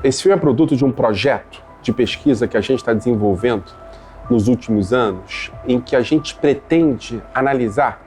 Esse filme é produto de um projeto de pesquisa que a gente está desenvolvendo nos últimos anos, em que a gente pretende analisar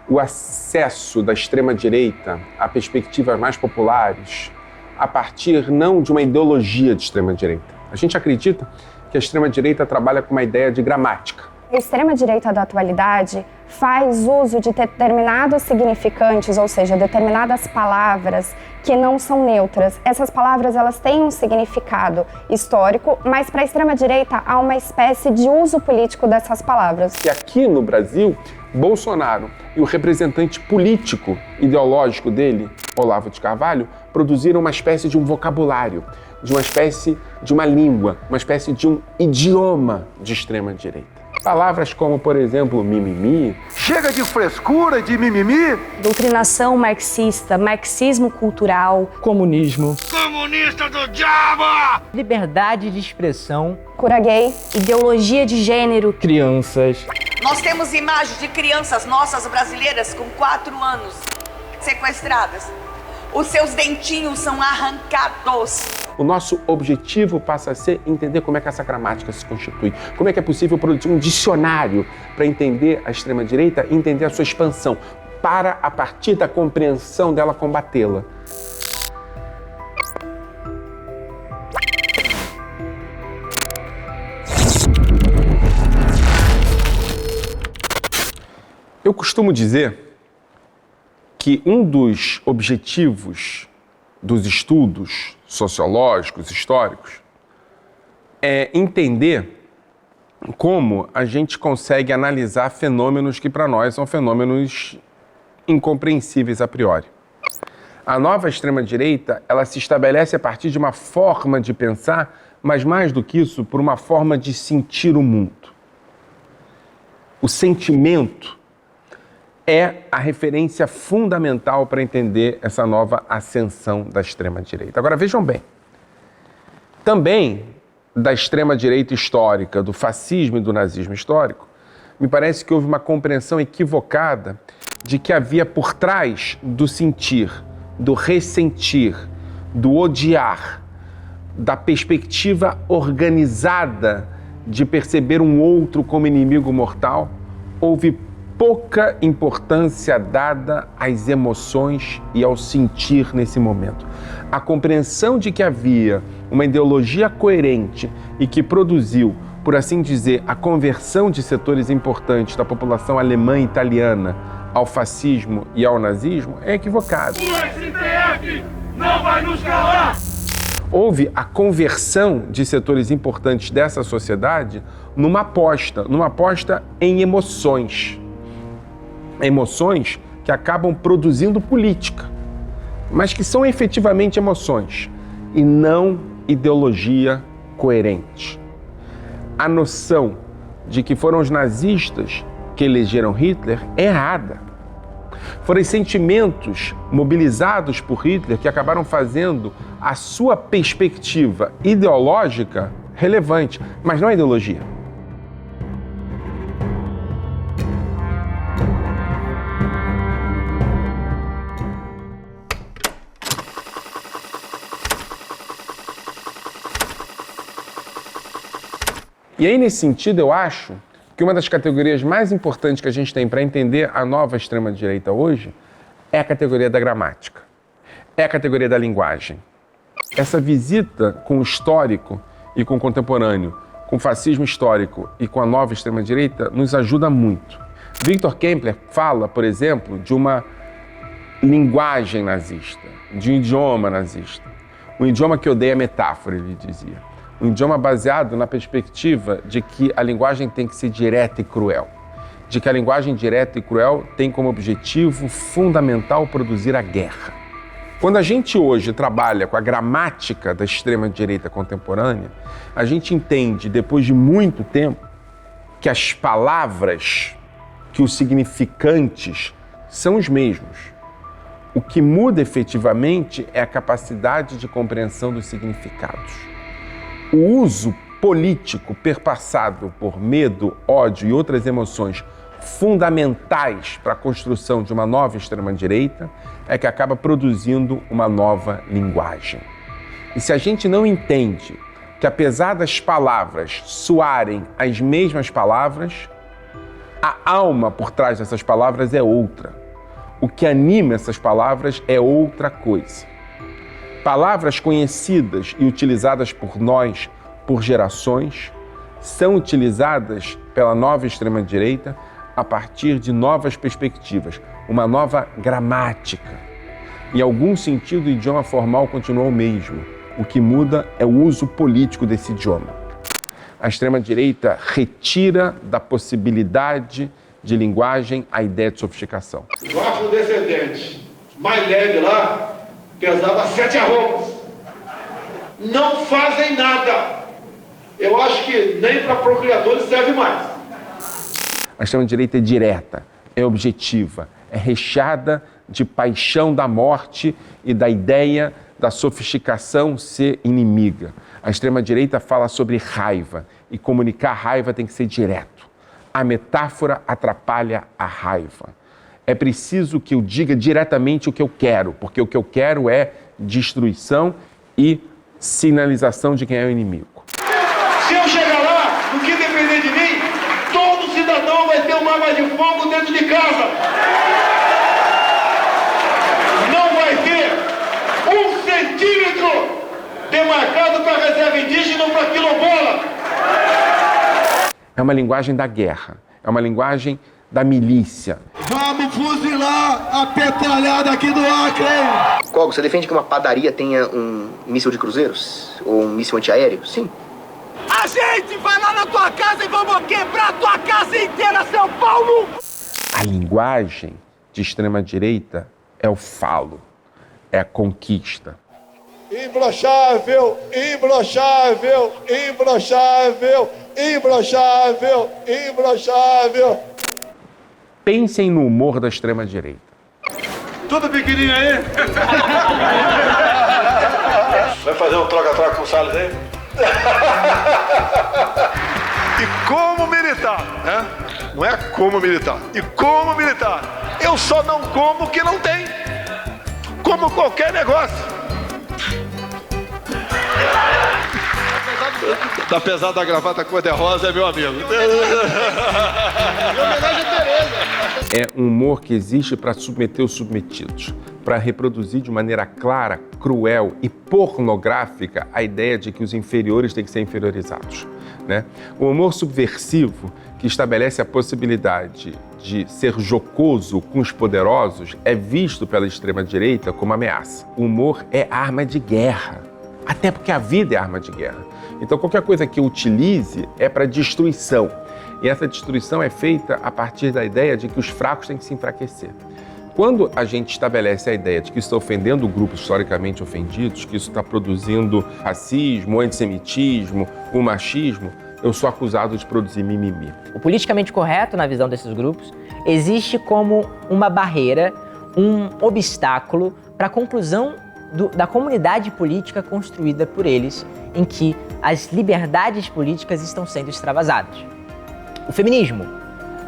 o acesso da extrema-direita a perspectivas mais populares a partir não de uma ideologia de extrema-direita. A gente acredita que a extrema-direita trabalha com uma ideia de gramática. A extrema-direita da atualidade faz uso de determinados significantes, ou seja, determinadas palavras que não são neutras. Essas palavras, elas têm um significado histórico, mas para a extrema-direita há uma espécie de uso político dessas palavras. E aqui no Brasil, Bolsonaro e o representante político ideológico dele, Olavo de Carvalho, produziram uma espécie de um vocabulário, de uma espécie de uma língua, uma espécie de um idioma de extrema-direita. Palavras como, por exemplo, mimimi. Chega de frescura, de mimimi. Doutrinação marxista, marxismo cultural. Comunismo. Comunista do diabo! Liberdade de expressão. Cura gay. Ideologia de gênero. Crianças. Nós temos imagens de crianças nossas brasileiras com 4 anos sequestradas. Os seus dentinhos são arrancados. O nosso objetivo passa a ser entender como é que essa gramática se constitui, como é que é possível produzir um dicionário para entender a extrema-direita e entender a sua expansão, para, a partir da compreensão dela, combatê-la. Eu costumo dizer que um dos objetivos dos estudos sociológicos, históricos, é entender como a gente consegue analisar fenômenos que para nós são fenômenos incompreensíveis a priori. A nova extrema-direita, ela se estabelece a partir de uma forma de pensar, mas mais do que isso, por uma forma de sentir o mundo. O sentimento é a referência fundamental para entender essa nova ascensão da extrema-direita. Agora, vejam bem, também da extrema-direita histórica, do fascismo e do nazismo histórico, me parece que houve uma compreensão equivocada de que havia por trás do sentir, do ressentir, do odiar, da perspectiva organizada de perceber um outro como inimigo mortal, houve pouca importância dada às emoções e ao sentir nesse momento. A compreensão de que havia uma ideologia coerente e que produziu, por assim dizer, a conversão de setores importantes da população alemã e italiana ao fascismo e ao nazismo é equivocada. O STF não vai nos calar! Houve a conversão de setores importantes dessa sociedade numa aposta em emoções. Emoções que acabam produzindo política, mas que são efetivamente emoções e não ideologia coerente. A noção de que foram os nazistas que elegeram Hitler é errada. Foram os sentimentos mobilizados por Hitler que acabaram fazendo a sua perspectiva ideológica relevante, mas não a ideologia. E aí, nesse sentido, eu acho que uma das categorias mais importantes que a gente tem para entender a nova extrema-direita hoje é a categoria da gramática, é a categoria da linguagem. Essa visita com o histórico e com o contemporâneo, com o fascismo histórico e com a nova extrema-direita, nos ajuda muito. Victor Kempler fala, por exemplo, de uma linguagem nazista, de um idioma nazista, um idioma que odeia metáfora, ele dizia. Um idioma baseado na perspectiva de que a linguagem tem que ser direta e cruel. De que a linguagem direta e cruel tem como objetivo fundamental produzir a guerra. Quando a gente hoje trabalha com a gramática da extrema-direita contemporânea, a gente entende, depois de muito tempo, que as palavras, que os significantes são os mesmos. O que muda efetivamente é a capacidade de compreensão dos significados. O uso político perpassado por medo, ódio e outras emoções fundamentais para a construção de uma nova extrema-direita é que acaba produzindo uma nova linguagem. E se a gente não entende que apesar das palavras soarem as mesmas palavras, a alma por trás dessas palavras é outra. O que anima essas palavras é outra coisa. Palavras conhecidas e utilizadas por nós por gerações são utilizadas pela nova extrema-direita a partir de novas perspectivas, uma nova gramática. Em algum sentido, o idioma formal continua o mesmo. O que muda é o uso político desse idioma. A extrema-direita retira da possibilidade de linguagem a ideia de sofisticação. O afrodescendente mais leve lá pesava 7 arrobas. Não fazem nada. Eu acho que nem para procriadores serve mais. A extrema-direita é direta, é objetiva, é recheada de paixão da morte e da ideia da sofisticação ser inimiga. A extrema-direita fala sobre raiva e comunicar raiva tem que ser direto. A metáfora atrapalha a raiva. É preciso que eu diga diretamente o que eu quero, porque o que eu quero é destruição e sinalização de quem é o inimigo. Se eu chegar lá, no que depender de mim, todo cidadão vai ter uma arma de fogo dentro de casa. Não vai ter 1 centímetro demarcado para reserva indígena ou para quilombola. É uma linguagem da guerra, é uma linguagem da milícia. Vamos fuzilar a petralhada aqui do Acre, hein? Kogo, você defende que uma padaria tenha um míssil de cruzeiros? Ou um míssil antiaéreo? Sim. A gente vai lá na tua casa e vamos quebrar a tua casa inteira, São Paulo! A linguagem de extrema-direita é o falo, é a conquista. Imbrochável, imbrochável, imbrochável, imbrochável, imbrochável. Pensem no humor da extrema-direita. Tudo pequenininho aí? Vai fazer um troca-troca com o Salles aí? E como militar, né? Não é como militar. E como militar, eu só não como o que não tem. Como qualquer negócio. Tá pesado a gravata cor-de-rosa, é meu amigo. É um humor que existe para submeter os submetidos, para reproduzir de maneira clara, cruel e pornográfica a ideia de que os inferiores têm que ser inferiorizados, né? O humor subversivo, que estabelece a possibilidade de ser jocoso com os poderosos, é visto pela extrema-direita como ameaça. O humor é arma de guerra, até porque a vida é arma de guerra. Então, qualquer coisa que eu utilize é para destruição. E essa destruição é feita a partir da ideia de que os fracos têm que se enfraquecer. Quando a gente estabelece a ideia de que isso está ofendendo grupos historicamente ofendidos, que isso está produzindo racismo, o antissemitismo, o machismo, eu sou acusado de produzir mimimi. O politicamente correto, na visão desses grupos, existe como uma barreira, um obstáculo para a conclusão da comunidade política construída por eles, em que as liberdades políticas estão sendo extravasadas. O feminismo,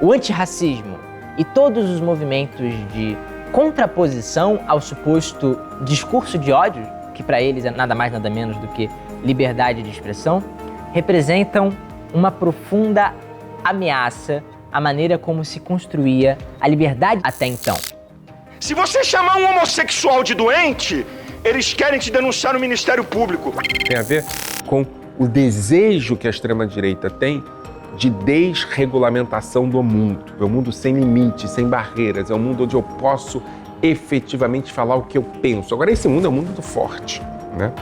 o antirracismo e todos os movimentos de contraposição ao suposto discurso de ódio, que para eles é nada mais nada menos do que liberdade de expressão, representam uma profunda ameaça à maneira como se construía a liberdade até então. Se você chamar um homossexual de doente, eles querem te denunciar no Ministério Público. Tem a ver com o desejo que a extrema-direita tem de desregulamentação do mundo. É um mundo sem limites, sem barreiras, é um mundo onde eu posso efetivamente falar o que eu penso. Agora, esse mundo é o mundo do forte, né?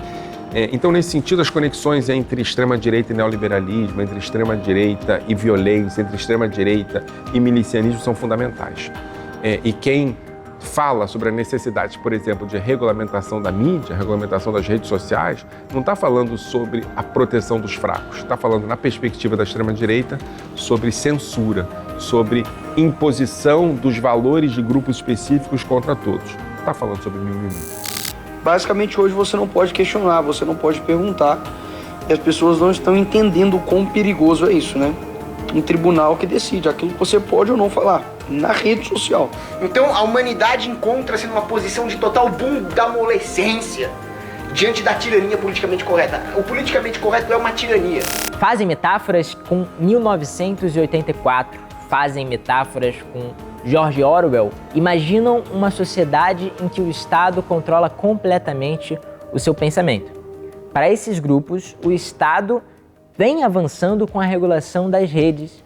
Então, nesse sentido, as conexões entre extrema-direita e neoliberalismo, entre extrema-direita e violência, entre extrema-direita e milicianismo são fundamentais. E quem fala sobre a necessidade, por exemplo, de regulamentação da mídia, regulamentação das redes sociais, não está falando sobre a proteção dos fracos, está falando, na perspectiva da extrema-direita, sobre censura, sobre imposição dos valores de grupos específicos contra todos. Está falando sobre mimimi. Basicamente, hoje você não pode questionar, você não pode perguntar, e as pessoas não estão entendendo o quão perigoso é isso, né? Um tribunal que decide aquilo que você pode ou não falar na rede social. Então a humanidade encontra-se numa posição de total bundamolescência. diante da tirania politicamente correta. O politicamente correto é uma tirania. Fazem metáforas com 1984, fazem metáforas com George Orwell, imaginam uma sociedade em que o Estado controla completamente o seu pensamento. Para esses grupos, o Estado vem avançando com a regulação das redes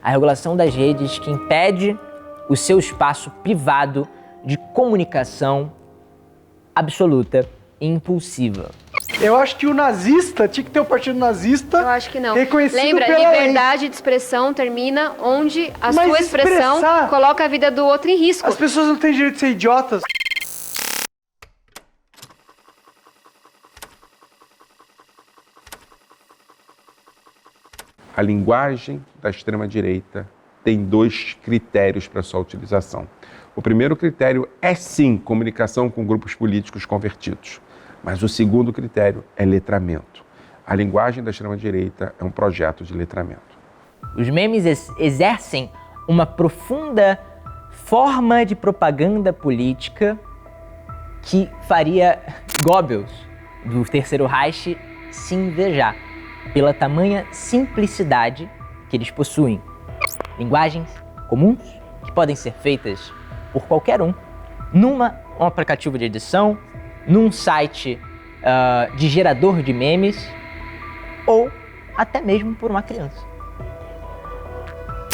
que impede o seu espaço privado de comunicação absoluta e impulsiva. Eu acho que o nazista tinha que ter o partido nazista. Eu acho que não. Reconhecido Lembra, pela liberdade lei. de expressão termina onde a Mas sua expressão expressar- coloca a vida do outro em risco. As pessoas não têm direito de ser idiotas. A linguagem da extrema-direita tem 2 critérios para sua utilização. O primeiro critério é, sim, comunicação com grupos políticos convertidos. Mas o segundo critério é letramento. A linguagem da extrema-direita é um projeto de letramento. Os memes exercem uma profunda forma de propaganda política que faria Goebbels, do Terceiro Reich, se invejar pela tamanha simplicidade que eles possuem. Linguagens comuns que podem ser feitas por qualquer um, num aplicativo de edição, num site de gerador de memes ou até mesmo por uma criança.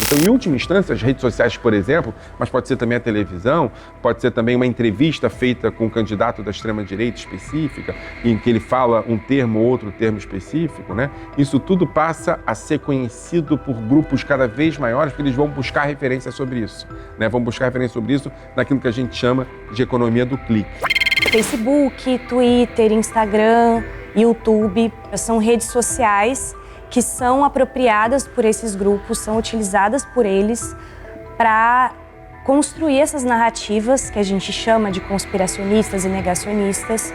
Então, em última instância, as redes sociais, por exemplo, mas pode ser também a televisão, pode ser também uma entrevista feita com um candidato da extrema-direita específica, em que ele fala um termo ou outro termo específico, né? Isso tudo passa a ser conhecido por grupos cada vez maiores, porque eles vão buscar referência sobre isso, né? Vão buscar referência sobre isso naquilo que a gente chama de economia do clique. Facebook, Twitter, Instagram, YouTube, são redes sociais que são apropriadas por esses grupos, são utilizadas por eles para construir essas narrativas que a gente chama de conspiracionistas e negacionistas,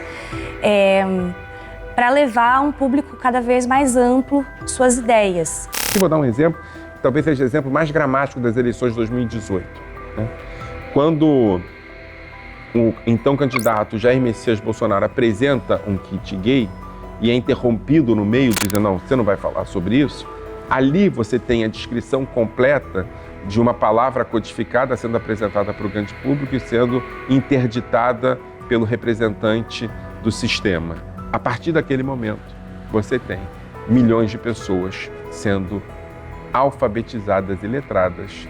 para levar a um público cada vez mais amplo suas ideias. Aqui vou dar um exemplo, que talvez seja o exemplo mais dramático das eleições de 2018. Né? Quando o então candidato Jair Messias Bolsonaro apresenta um kit gay, e é interrompido no meio, dizendo, não, você não vai falar sobre isso, ali você tem a descrição completa de uma palavra codificada sendo apresentada para o grande público e sendo interditada pelo representante do sistema. A partir daquele momento, você tem milhões de pessoas sendo alfabetizadas e letradas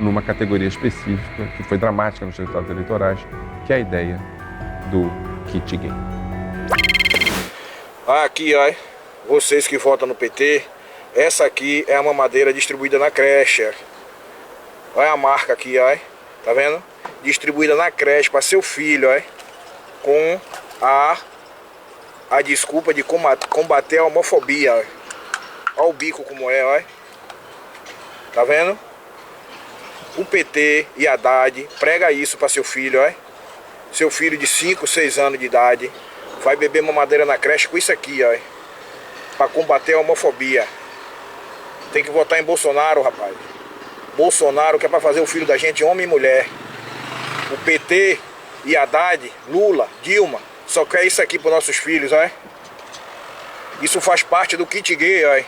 numa categoria específica, que foi dramática nos resultados eleitorais, que é a ideia do kit gay. Aqui, ó, vocês que votam no PT, essa aqui é a mamadeira distribuída na creche. Olha a marca aqui, ó, tá vendo? Distribuída na creche para seu filho, ó, com a desculpa de combater a homofobia. Ó. Olha o bico como é, ó. Tá vendo? O PT e a Haddad prega isso para seu filho, ó. Seu filho de 5, 6 anos de idade vai beber mamadeira na creche com isso aqui, ó, para combater a homofobia. Tem que votar em Bolsonaro, rapaz. Bolsonaro que é para fazer o filho da gente homem e mulher. O PT e Haddad, Lula, Dilma, só quer isso aqui para nossos filhos, ó. Isso faz parte do kit gay, ó.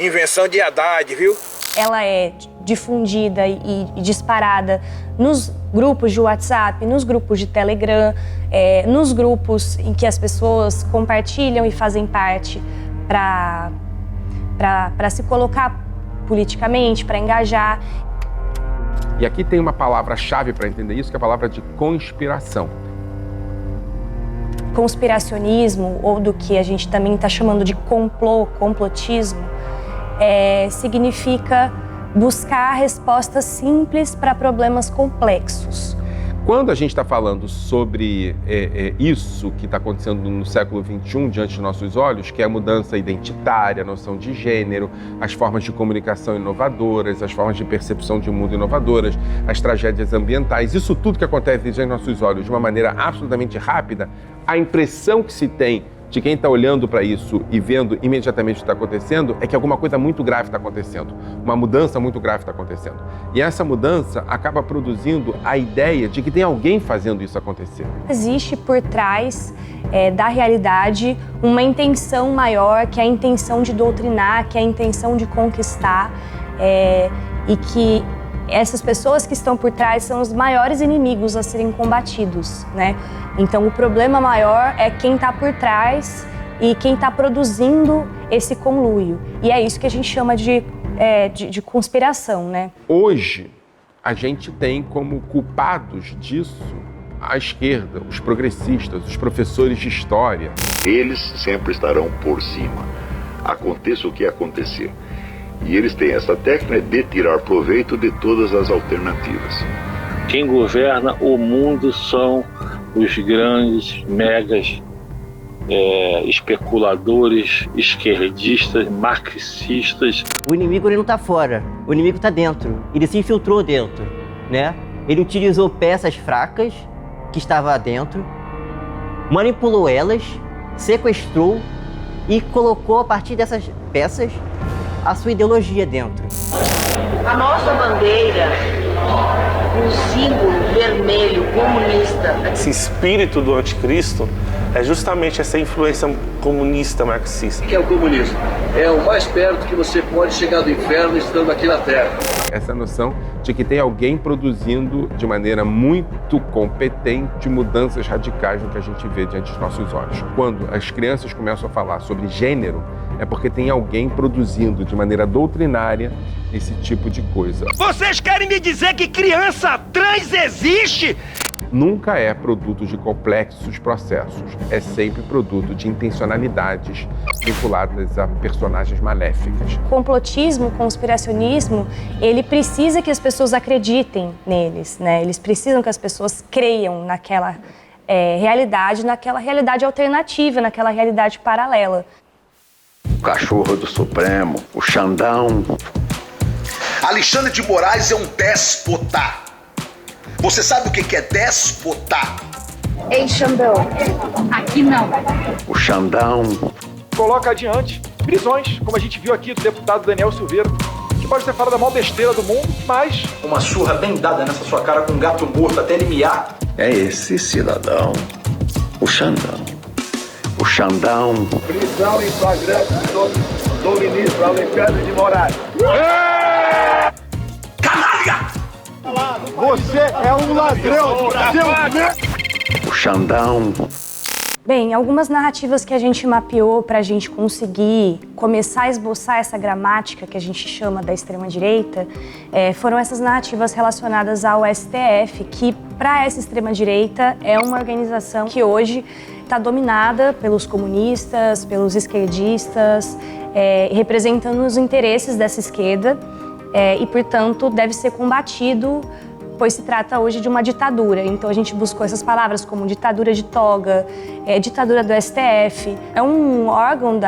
Invenção de Haddad, viu? Ela é difundida e disparada nos grupos de WhatsApp, nos grupos de Telegram, nos grupos em que as pessoas compartilham e fazem parte para se colocar politicamente, para engajar. E aqui tem uma palavra-chave para entender isso, que é a palavra de conspiração. Conspiracionismo, ou do que a gente também está chamando de complotismo, significa buscar respostas simples para problemas complexos. Quando a gente está falando sobre isso que está acontecendo no século XXI diante de nossos olhos, que é a mudança identitária, a noção de gênero, as formas de comunicação inovadoras, as formas de percepção de mundo inovadoras, as tragédias ambientais, isso tudo que acontece diante de nossos olhos de uma maneira absolutamente rápida, a impressão que se tem de quem está olhando para isso e vendo imediatamente o que está acontecendo é que alguma coisa muito grave está acontecendo, uma mudança muito grave está acontecendo. E essa mudança acaba produzindo a ideia de que tem alguém fazendo isso acontecer. Existe por trás da realidade uma intenção maior, que é a intenção de doutrinar, que é a intenção de conquistar, e que essas pessoas que estão por trás são os maiores inimigos a serem combatidos, né? Então, o problema maior é quem está por trás e quem está produzindo esse conluio. E é isso que a gente chama de conspiração, né? Hoje, a gente tem como culpados disso a esquerda, os progressistas, os professores de história. Eles sempre estarão por cima, aconteça o que acontecer. E eles têm essa técnica de tirar proveito de todas as alternativas. Quem governa o mundo são os grandes, megas especuladores, esquerdistas, marxistas. O inimigo ele não está fora, o inimigo está dentro. Ele se infiltrou dentro, né? Ele utilizou peças fracas que estavam dentro, manipulou elas, sequestrou e colocou a partir dessas peças a sua ideologia dentro. A nossa bandeira, um símbolo vermelho comunista. Esse espírito do anticristo é justamente essa influência comunista marxista. O que é o comunismo? É o mais perto que você pode chegar do inferno estando aqui na Terra. Essa noção de que tem alguém produzindo de maneira muito competente mudanças radicais no que a gente vê diante dos nossos olhos. Quando as crianças começam a falar sobre gênero, é porque tem alguém produzindo de maneira doutrinária esse tipo de coisa. Vocês querem me dizer que criança trans existe? Nunca é produto de complexos processos, é sempre produto de intencionalidades vinculadas a personagens maléficas. Complotismo, conspiracionismo, ele precisa que as pessoas acreditem neles, né? Eles precisam que as pessoas creiam naquela realidade, naquela realidade alternativa, naquela realidade paralela. O cachorro do Supremo, o Xandão. Alexandre de Moraes é um déspota. Você sabe o que é déspota? Ei, Xandão, aqui não. O Xandão. Coloca adiante prisões, como a gente viu aqui do deputado Daniel Silveira, que pode ter falado a maior besteira do mundo, mas... Uma surra bem dada nessa sua cara com um gato morto até ele miar. É esse cidadão, o Xandão. O Xandão. Prisão em flagrante do ministro Alexandre de Moraes. Canalha! Você é um ladrão, O Xandão. Bem, algumas narrativas que a gente mapeou para a gente conseguir começar a esboçar essa gramática que a gente chama da extrema-direita foram essas narrativas relacionadas ao STF, que para essa extrema-direita é uma organização que hoje está dominada pelos comunistas, pelos esquerdistas, representando os interesses dessa esquerda e, portanto, deve ser combatido, pois se trata hoje de uma ditadura. Então a gente buscou essas palavras como ditadura de toga, ditadura do STF. É um órgão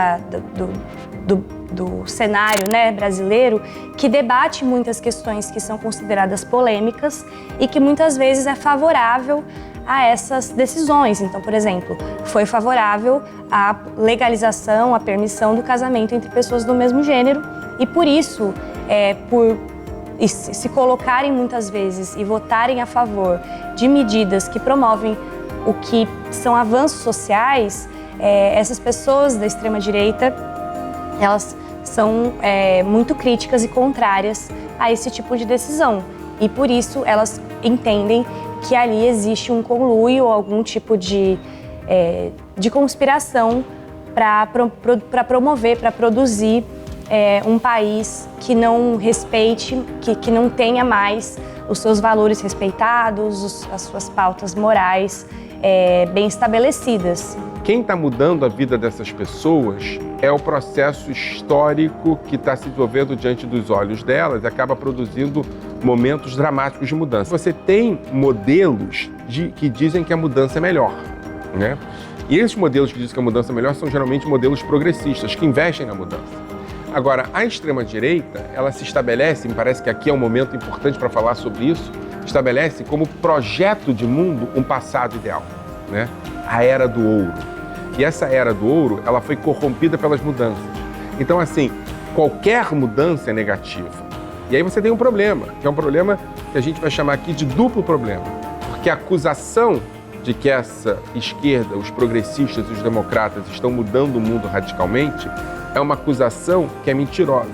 do cenário, né, brasileiro que debate muitas questões que são consideradas polêmicas e que muitas vezes é favorável a essas decisões. Então, por exemplo, foi favorável à legalização, à permissão do casamento entre pessoas do mesmo gênero e por isso, por se colocarem muitas vezes e votarem a favor de medidas que promovem o que são avanços sociais, essas pessoas da extrema-direita, elas são muito críticas e contrárias a esse tipo de decisão. E por isso elas entendem que ali existe um conluio ou algum tipo de conspiração para promover, para produzir um país que não respeite, que não tenha mais os seus valores respeitados, as suas pautas morais bem estabelecidas. Quem está mudando a vida dessas pessoas é o processo histórico que está se desenvolvendo diante dos olhos delas e acaba produzindo momentos dramáticos de mudança. Você tem modelos que dizem que a mudança é melhor, né? E esses modelos que dizem que a mudança é melhor são geralmente modelos progressistas, que investem na mudança. Agora, a extrema-direita, ela se estabelece, me parece que aqui é um momento importante para falar sobre isso, estabelece como projeto de mundo um passado ideal, né? A Era do Ouro. E essa era do ouro, ela foi corrompida pelas mudanças. Então, assim, qualquer mudança é negativa. E aí você tem um problema, que é um problema que a gente vai chamar aqui de duplo problema. Porque a acusação de que essa esquerda, os progressistas e os democratas estão mudando o mundo radicalmente, é uma acusação que é mentirosa.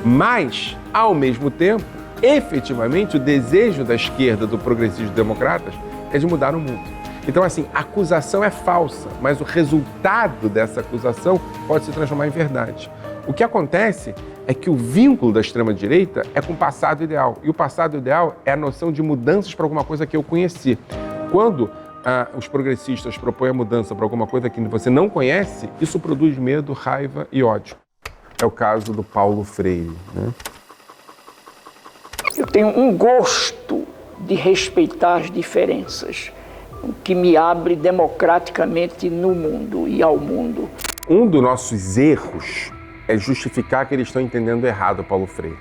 Mas, ao mesmo tempo, efetivamente, o desejo da esquerda, do progressismo e dos democratas é de mudar o mundo. Então, assim, a acusação é falsa, mas o resultado dessa acusação pode se transformar em verdade. O que acontece é que o vínculo da extrema-direita é com o passado ideal. E o passado ideal é a noção de mudanças para alguma coisa que eu conheci. Quando os progressistas propõem a mudança para alguma coisa que você não conhece, isso produz medo, raiva e ódio. É o caso do Paulo Freire, né? Eu tenho um gosto de respeitar as diferenças, o que me abre democraticamente no mundo e ao mundo. Um dos nossos erros é justificar que eles estão entendendo errado Paulo Freire.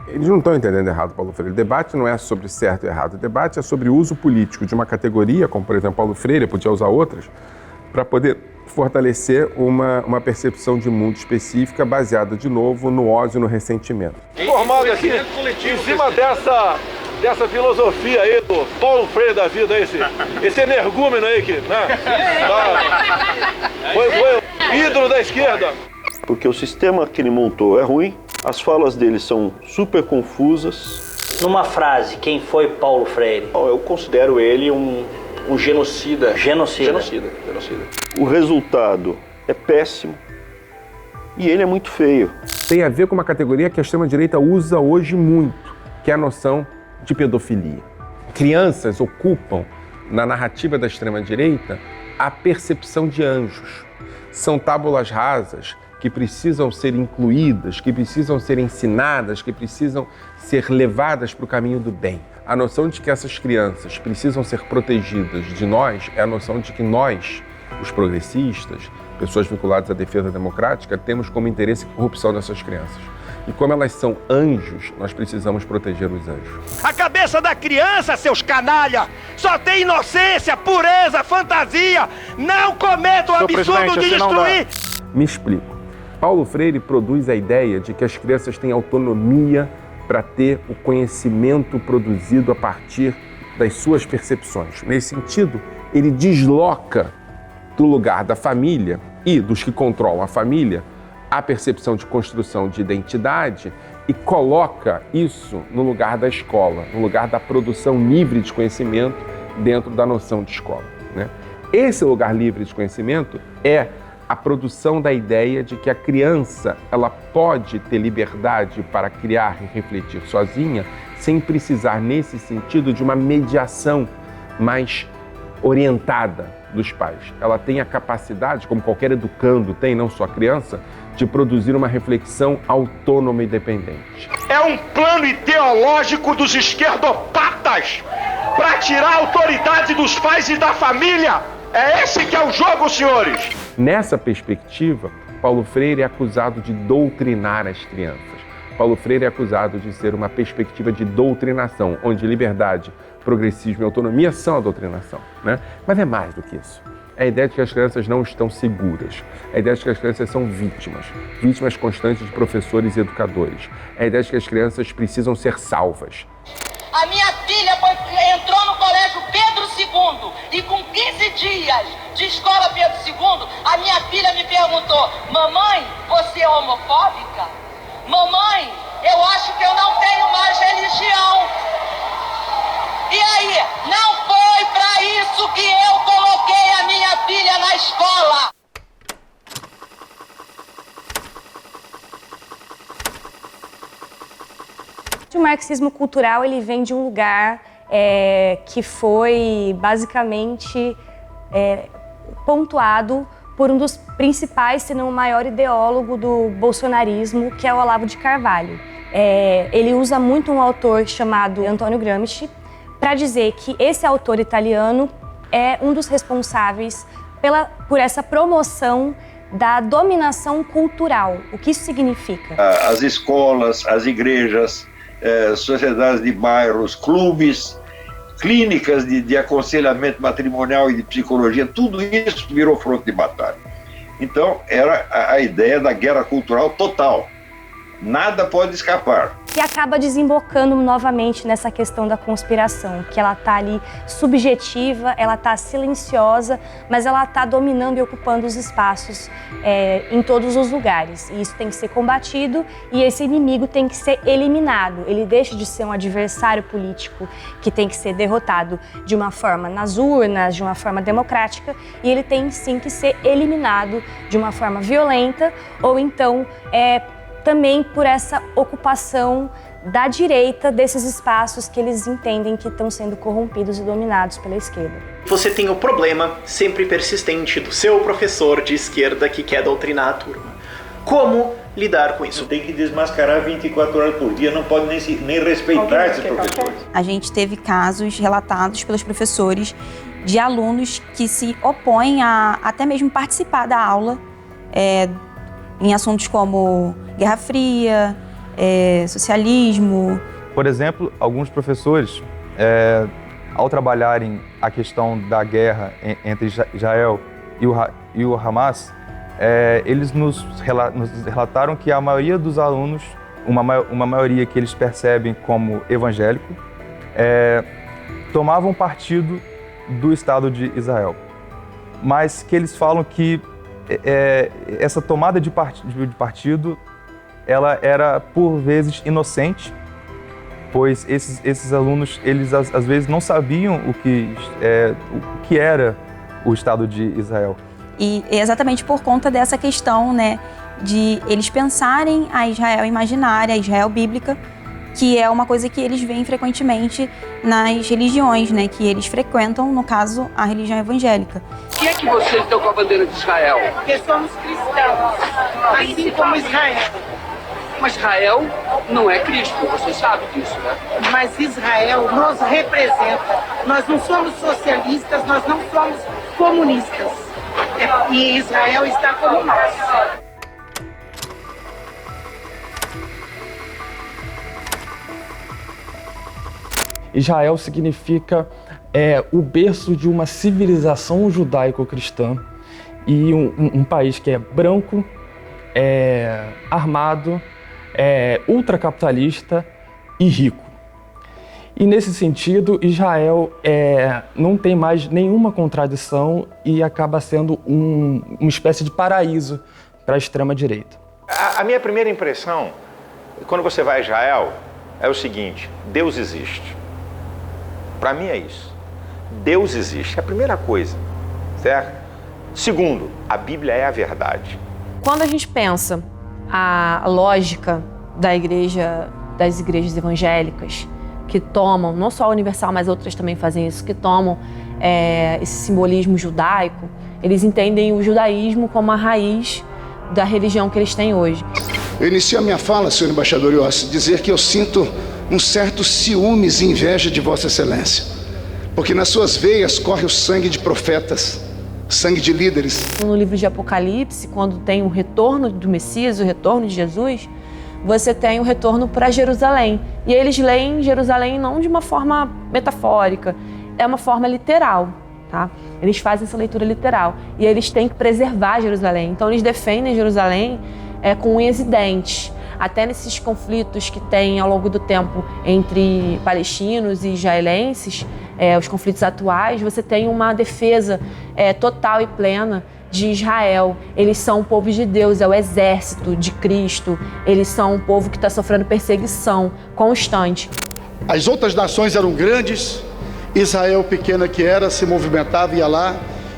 Eles não estão entendendo errado Paulo Freire. O debate não é sobre certo e errado. O debate é sobre o uso político de uma categoria, como por exemplo Paulo Freire, podia usar outras, para poder fortalecer uma percepção de mundo específica baseada, de novo, no ódio e no ressentimento. Formado aqui em cima dessa filosofia aí do Paulo Freire da vida, esse energúmeno aí que, né? Foi o ídolo da esquerda. Porque o sistema que ele montou é ruim, as falas dele são super confusas. Numa frase, quem foi Paulo Freire? Eu considero ele um genocida. Genocida. O resultado é péssimo e ele é muito feio. Tem a ver com uma categoria que a extrema-direita usa hoje muito, que é a noção de pedofilia. Crianças ocupam, na narrativa da extrema-direita, a percepção de anjos. São tábulas rasas que precisam ser incluídas, que precisam ser ensinadas, que precisam ser levadas para o caminho do bem. A noção de que essas crianças precisam ser protegidas de nós é a noção de que nós, os progressistas, pessoas vinculadas à defesa democrática, temos como interesse a corrupção dessas crianças. E como elas são anjos, nós precisamos proteger os anjos. A cabeça da criança, seus canalha, só tem inocência, pureza, fantasia. Não cometa o absurdo de destruir. Me explico. Paulo Freire produz a ideia de que as crianças têm autonomia para ter o conhecimento produzido a partir das suas percepções. Nesse sentido, ele desloca do lugar da família e dos que controlam a família a percepção de construção de identidade e coloca isso no lugar da escola, no lugar da produção livre de conhecimento dentro da noção de escola, né? Esse lugar livre de conhecimento é a produção da ideia de que a criança ela pode ter liberdade para criar e refletir sozinha, sem precisar, nesse sentido, de uma mediação mais orientada dos pais. Ela tem a capacidade, como qualquer educando tem, não só a criança, de produzir uma reflexão autônoma e independente. É um plano ideológico dos esquerdopatas para tirar a autoridade dos pais e da família. É esse que é o jogo, senhores! Nessa perspectiva, Paulo Freire é acusado de doutrinar as crianças. Paulo Freire é acusado de ser uma perspectiva de doutrinação, onde liberdade, progressismo e autonomia são a doutrinação, né? Mas é mais do que isso. É a ideia de que as crianças não estão seguras. É a ideia de que as crianças são vítimas constantes de professores e educadores. É a ideia de que as crianças precisam ser salvas. A minha filha entrou no colégio Pedro II e com 15 dias de escola Pedro II, a minha filha me perguntou: mamãe, você é homofóbica? Mamãe, eu acho que eu não tenho mais religião. E aí, não foi para isso que eu coloquei a minha filha na escola. O marxismo cultural ele vem de um lugar que foi basicamente pontuado por um dos principais, se não o maior ideólogo do bolsonarismo, que é o Olavo de Carvalho. Ele usa muito um autor chamado Antonio Gramsci para dizer que esse autor italiano é um dos responsáveis por essa promoção da dominação cultural. O que isso significa? As escolas, as igrejas, sociedades de bairros, clubes, clínicas de aconselhamento matrimonial e de psicologia, tudo isso virou fronte de batalha. Então, era a ideia da guerra cultural total. Nada pode escapar. E acaba desembocando novamente nessa questão da conspiração, que ela está ali subjetiva, ela está silenciosa, mas ela está dominando e ocupando os espaços em todos os lugares. E isso tem que ser combatido e esse inimigo tem que ser eliminado. Ele deixa de ser um adversário político que tem que ser derrotado de uma forma nas urnas, de uma forma democrática, e ele tem sim que ser eliminado de uma forma violenta ou então também por essa ocupação da direita desses espaços que eles entendem que estão sendo corrompidos e dominados pela esquerda. Você tem o problema sempre persistente do seu professor de esquerda que quer doutrinar a turma. Como lidar com isso? Tem que desmascarar 24 horas por dia, não pode nem respeitar esses professores. A gente teve casos relatados pelos professores de alunos que se opõem a até mesmo participar da aula em assuntos como Guerra Fria, socialismo. Por exemplo, alguns professores, ao trabalharem a questão da guerra entre Israel e o Hamas, eles nos relataram que a maioria dos alunos, uma maioria que eles percebem como evangélico, tomavam partido do Estado de Israel. Mas que eles falam que essa tomada de partido ela era por vezes inocente, pois esses alunos eles às vezes não sabiam o que era o Estado de Israel. E é exatamente por conta dessa questão, né, de eles pensarem a Israel imaginária, a Israel bíblica, que é uma coisa que eles veem frequentemente nas religiões, né, que eles frequentam, no caso, a religião evangélica. Por que é que vocês estão com a bandeira de Israel? Porque somos cristãos, assim como Israel. Mas Israel não é Cristo, você sabe disso, né? Mas Israel nos representa. Nós não somos socialistas, nós não somos comunistas. E Israel está como nós. Israel significa o berço de uma civilização judaico-cristã e um país que é branco, armado, ultracapitalista e rico. E nesse sentido, Israel não tem mais nenhuma contradição e acaba sendo uma espécie de paraíso para a extrema-direita. A minha primeira impressão, quando você vai a Israel, é o seguinte: Deus existe. Para mim é isso. Deus existe, é a primeira coisa, certo? Segundo, a Bíblia é a verdade. Quando a gente pensa a lógica das igrejas evangélicas, que tomam, não só a Universal, mas outras também fazem isso, que tomam esse simbolismo judaico, eles entendem o judaísmo como a raiz da religião que eles têm hoje. Eu inicio a minha fala, senhor embaixador Iossi, dizer que eu sinto um certo ciúmes e inveja de Vossa Excelência, porque nas suas veias corre o sangue de profetas, sangue de líderes. No livro de Apocalipse, quando tem o retorno do Messias, o retorno de Jesus, você tem o retorno para Jerusalém. E eles leem Jerusalém não de uma forma metafórica, é uma forma literal, tá? Eles fazem essa leitura literal. E eles têm que preservar Jerusalém. Então eles defendem Jerusalém com unhas e dentes. Até nesses conflitos que tem ao longo do tempo entre palestinos e israelenses, os conflitos atuais, você tem uma defesa total e plena de Israel. Eles são o povo de Deus, é o exército de Cristo. Eles são um povo que está sofrendo perseguição constante. As outras nações eram grandes, Israel, pequena que era, se movimentava, ia lá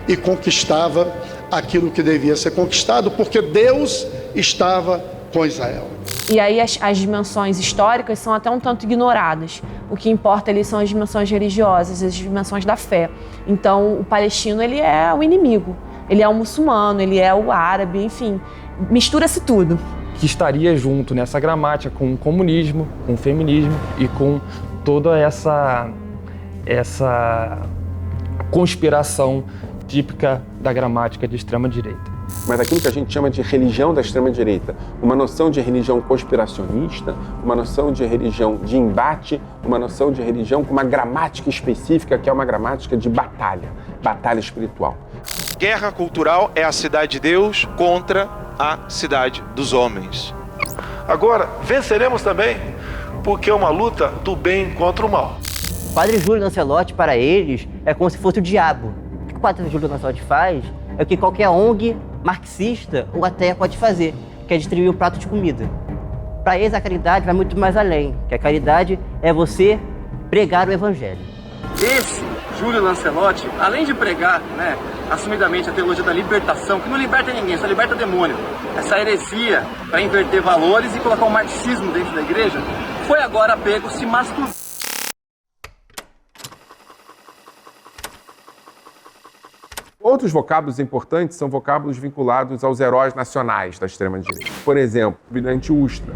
e conquistava aquilo que devia ser conquistado, porque Deus estava com Israel. E aí as dimensões históricas são até um tanto ignoradas. O que importa ali são as dimensões religiosas, as dimensões da fé. Então o palestino, ele é o inimigo. Ele é o muçulmano, ele é o árabe, enfim, mistura-se tudo. Que estaria junto nessa gramática com o comunismo, com o feminismo e com toda essa conspiração típica da gramática de extrema-direita. mas aquilo que a gente chama de religião da extrema-direita. Uma noção de religião conspiracionista, uma noção de religião de embate, uma noção de religião com uma gramática específica, que é uma gramática de batalha, batalha espiritual. Guerra cultural é a cidade de Deus contra a cidade dos homens. Agora, venceremos também porque é uma luta do bem contra o mal. O Padre Júlio Lancelotti, para eles, é como se fosse o diabo. O que o Padre Júlio Lancelotti faz é o que qualquer ONG marxista ou ateia pode fazer, que é distribuir o prato de comida. Para eles, a caridade vai muito mais além, que a caridade é você pregar o evangelho. Esse Júlio Lancelotti, além de pregar, assumidamente a teologia da libertação, que não liberta ninguém, só liberta demônio, essa heresia para inverter valores e colocar o marxismo dentro da igreja, foi agora pego se masturbando. Outros vocábulos importantes são vocábulos vinculados aos heróis nacionais da extrema-direita. Por exemplo, o brilhante Ustra.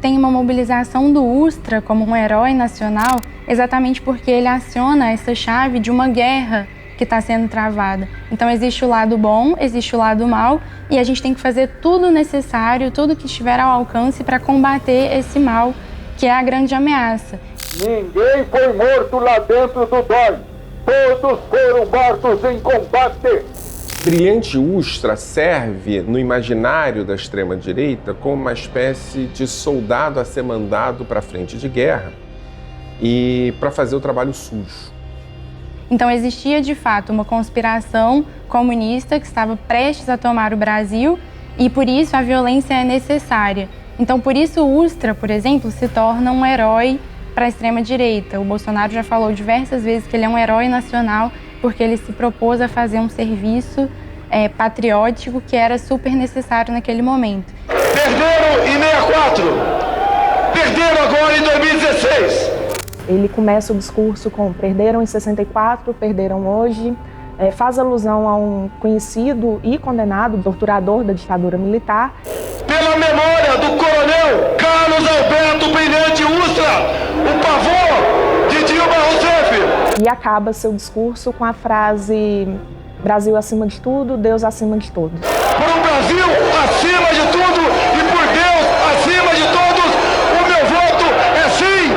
Tem uma mobilização do Ustra como um herói nacional exatamente porque ele aciona essa chave de uma guerra que está sendo travada. Então existe o lado bom, existe o lado mal e a gente tem que fazer tudo necessário, tudo que estiver ao alcance para combater esse mal, que é a grande ameaça. Ninguém foi morto lá dentro do DOI. Todos foram mortos em combate. Brilhante Ustra serve no imaginário da extrema-direita como uma espécie de soldado a ser mandado para a frente de guerra e para fazer o trabalho sujo. Então existia de fato uma conspiração comunista que estava prestes a tomar o Brasil e por isso a violência é necessária. Então por isso o Ustra, por exemplo, se torna um herói para a extrema-direita. O Bolsonaro já falou diversas vezes que ele é um herói nacional porque ele se propôs a fazer um serviço patriótico que era super necessário naquele momento. Perderam em 64, perderam agora em 2016. Ele começa o discurso com perderam em 64, perderam hoje, faz alusão a um conhecido e condenado torturador da ditadura militar. Pela memória do coronel Carlos Alberto Brilhante Ustra, o pavor de Dilma Rousseff. E acaba seu discurso com a frase Brasil acima de tudo, Deus acima de todos. Por um Brasil acima de tudo e por Deus acima de todos, o meu voto é sim!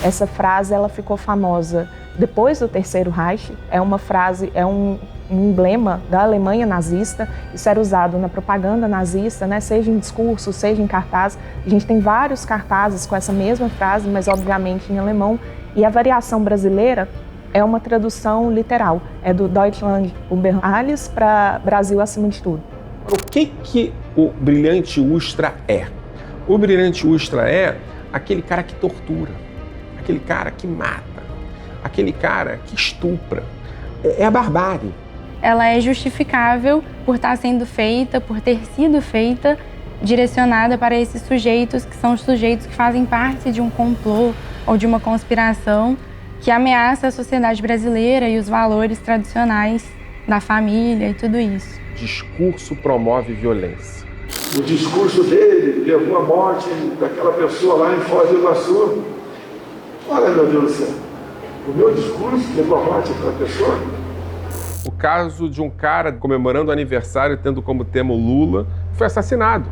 Essa frase ela ficou famosa depois do Terceiro Reich, é uma frase, é um emblema da Alemanha nazista, isso era usado na propaganda nazista, seja em discurso, seja em cartaz. A gente tem vários cartazes com essa mesma frase, mas obviamente em alemão, e a variação brasileira é uma tradução literal, é do Deutschland über alles para Brasil acima de tudo. O que o Brilhante Ustra é? O Brilhante Ustra é aquele cara que tortura, aquele cara que mata, aquele cara que estupra. É a barbárie. Ela é justificável por estar sendo feita, por ter sido feita, direcionada para esses sujeitos que são os sujeitos que fazem parte de um complô ou de uma conspiração que ameaça a sociedade brasileira e os valores tradicionais da família e tudo isso. Discurso promove violência. O discurso dele levou à morte daquela pessoa lá em Foz do Iguaçu. Olha, meu Deus do céu, o meu discurso levou à morte daquela pessoa. O caso de um cara comemorando o aniversário, tendo como tema o Lula, foi assassinado.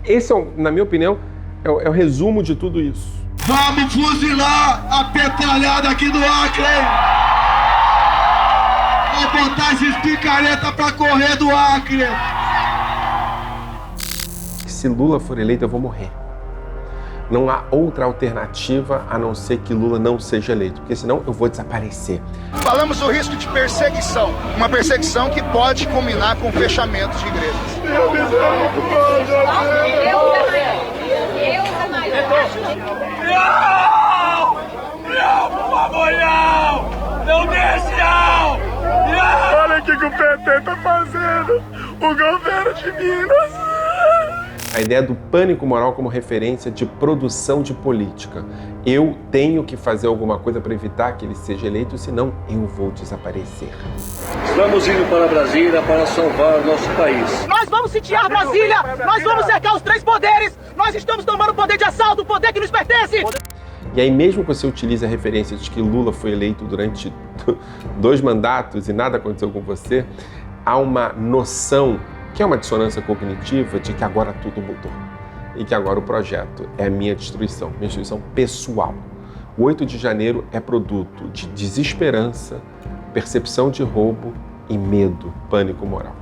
Esse, na minha opinião, é o resumo de tudo isso. Vamos fuzilar a petralhada aqui do Acre! Vou botar esses picareta pra correr do Acre! Se Lula for eleito, eu vou morrer. Não há outra alternativa a não ser que Lula não seja eleito, porque senão eu vou desaparecer. Falamos do risco de perseguição, uma perseguição que pode culminar com fechamentos de igrejas. Não! Não, por favor, não! Não deixe, não! Olha o que o PT tá fazendo! O governo de Minas! A ideia do pânico moral como referência de produção de política. Eu tenho que fazer alguma coisa para evitar que ele seja eleito, senão eu vou desaparecer. Estamos indo para Brasília para salvar nosso país. Nós vamos sitiar Brasília! Nós vamos cercar os três poderes! Nós estamos tomando o poder de assalto, o poder que nos pertence! E aí, mesmo que você utilize a referência de que Lula foi eleito durante 2 mandatos e nada aconteceu com você, há uma noção, que é uma dissonância cognitiva, de que agora tudo mudou. E que agora o projeto é a minha destruição pessoal. O 8 de janeiro é produto de desesperança, percepção de roubo e medo, pânico moral.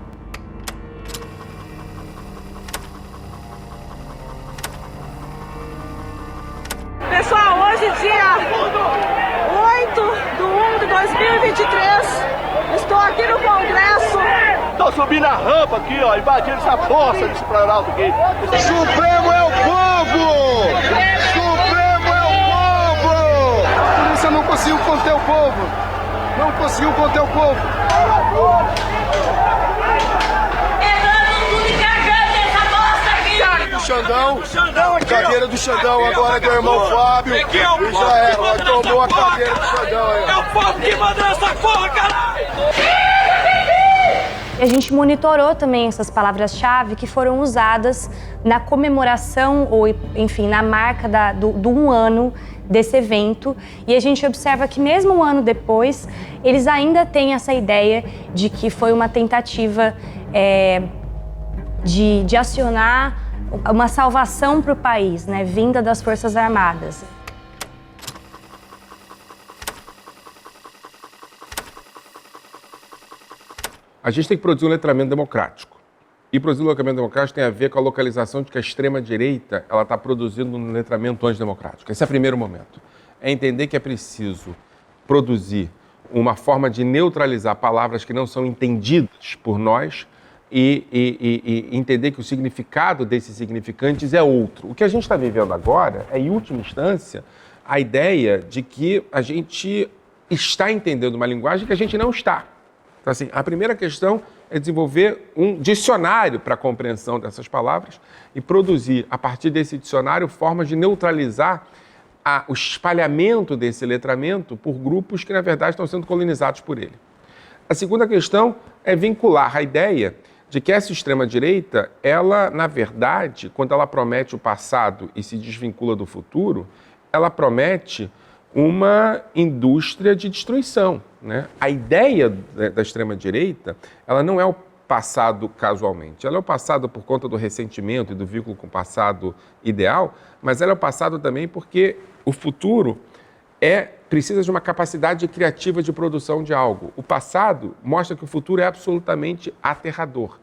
Pessoal, hoje dia 8/1/2023, estou aqui no Congresso. Tô subindo a rampa aqui, ó, invadindo essa poça desse Planalto aqui. Supremo é o povo! Supremo é o povo! A polícia não conseguiu conter o povo. Não conseguiu conter o povo. Xandão, cadeira do Xandão, agora é do irmão Fábio. E já era, tomou a cadeira do Xandão aí. É o povo que manda essa porra, caralho! A gente monitorou também essas palavras-chave que foram usadas na comemoração, ou enfim, na marca do 1 ano desse evento. E a gente observa que mesmo 1 ano depois, eles ainda têm essa ideia de que foi uma tentativa de acionar uma salvação para o país, né, vinda das Forças Armadas. A gente tem que produzir um letramento democrático. E produzir um letramento democrático tem a ver com a localização de que a extrema-direita está produzindo um letramento antidemocrático. Esse é o primeiro momento. É entender que é preciso produzir uma forma de neutralizar palavras que não são entendidas por nós e entender que o significado desses significantes é outro. O que a gente está vivendo agora é, em última instância, a ideia de que a gente está entendendo uma linguagem que a gente não está. Então, assim, a primeira questão é desenvolver um dicionário para a compreensão dessas palavras e produzir, a partir desse dicionário, formas de neutralizar o espalhamento desse letramento por grupos que, na verdade, estão sendo colonizados por ele. A segunda questão é vincular a ideia de que essa extrema-direita, ela, na verdade, quando ela promete o passado e se desvincula do futuro, ela promete uma indústria de destruição, né? A ideia da extrema-direita, ela não é o passado casualmente, ela é o passado por conta do ressentimento e do vínculo com o passado ideal, mas ela é o passado também porque o futuro precisa de uma capacidade criativa de produção de algo. O passado mostra que o futuro é absolutamente aterrador.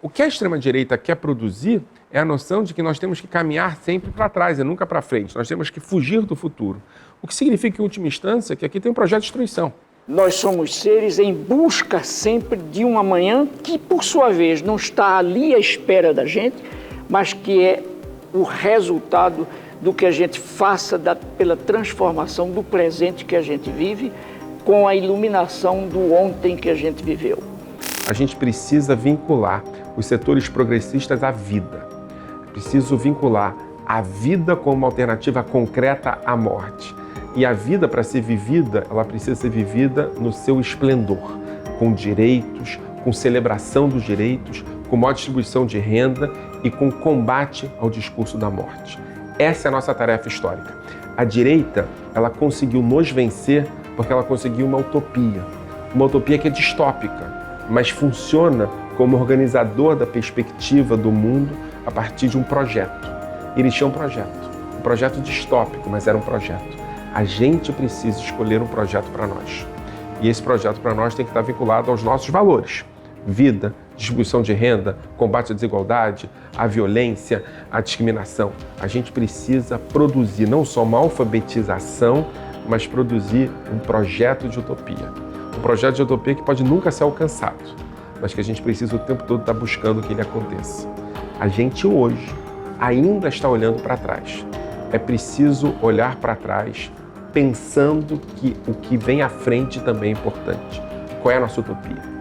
O que a extrema-direita quer produzir é a noção de que nós temos que caminhar sempre para trás e nunca para frente. Nós temos que fugir do futuro. O que significa, em última instância, que aqui tem um projeto de destruição. Nós somos seres em busca sempre de um amanhã que, por sua vez, não está ali à espera da gente, mas que é o resultado do que a gente faça pela transformação do presente que a gente vive com a iluminação do ontem que a gente viveu. A gente precisa vincular os setores progressistas à vida. É preciso vincular a vida como uma alternativa concreta à morte. E a vida, para ser vivida, ela precisa ser vivida no seu esplendor, com direitos, com celebração dos direitos, com maior distribuição de renda e com combate ao discurso da morte. Essa é a nossa tarefa histórica. A direita, ela conseguiu nos vencer porque ela conseguiu uma utopia que é distópica, mas funciona como organizador da perspectiva do mundo a partir de um projeto. Eles tinham um projeto distópico, mas era um projeto. A gente precisa escolher um projeto para nós. E esse projeto para nós tem que estar vinculado aos nossos valores. Vida, distribuição de renda, combate à desigualdade, à violência, à discriminação. A gente precisa produzir não só uma alfabetização, mas produzir um projeto de utopia. Um projeto de utopia que pode nunca ser alcançado, mas que a gente precisa o tempo todo estar buscando que ele aconteça. A gente hoje ainda está olhando para trás. É preciso olhar para trás pensando que o que vem à frente também é importante. Qual é a nossa utopia?